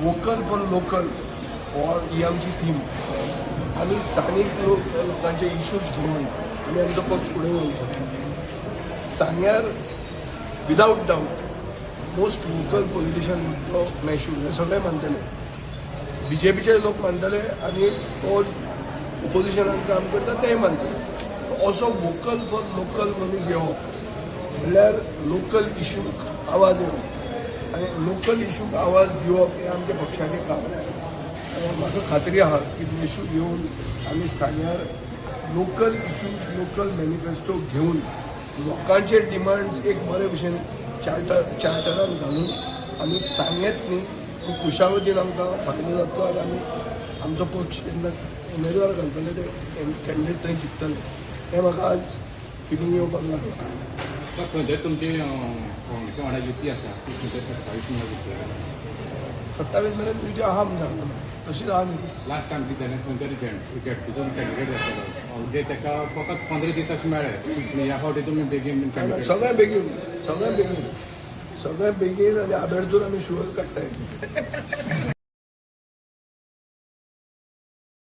Vocal for local ही आमची theme. आम्ही स्थानिक लोकांचे इश्यूज घेऊन आम्ही आमचो पक्ष फुडें व्हरूंक शकता. सांग्यार without doubt most vocal politician मुद्दो मेशूर हे सगळे मानतले. BJPचे लोक मानतले आणि तो ओपोजिशनान काम करता तेय मानतले. असो वोकल फॉर लोकल मनीस येवप म्हणल्यार लोकल इश्यूक आवाज येवप आनी लोकल इश्यूक आवाज दिवप हें आमच्या पक्षाचें काम. म्हाका खात्री आहा की मेशू येवन आमी सांग्यार लोकल इश्यूज लोकल मॅनिफेस्टो घेवन लोकांचे डिमांड्स एक बरे भशेन चार्टरान घालून आमी सांगेत न्ही खूब खुशावदीन आमकां फायदो जातलो आनी आमी आमचो पक्ष जेन्ना उमेदवार घालतले ते कॅन्डिडेट थंय जिखतले हें म्हाका आज फिलींग येवपाक लागला. खंयतरी तुमची काँग्रेसी वांगडा युती आसा ती खंयतरी 27 युती 27 मेरेन तुजी आहा म्हणटा तशीच आहा न्ही. लास्ट टायम कितें जालें खंयतरी रिजल्ट कॅन्डिडेट आसलो म्हणजे ताका फकत 15 दीस अशें मेळ्ळे पूण ह्या फावटी तुमी बेगीन सगळ्यां बेगीन आनी आबेडतूर आमी शुअर काडटाय.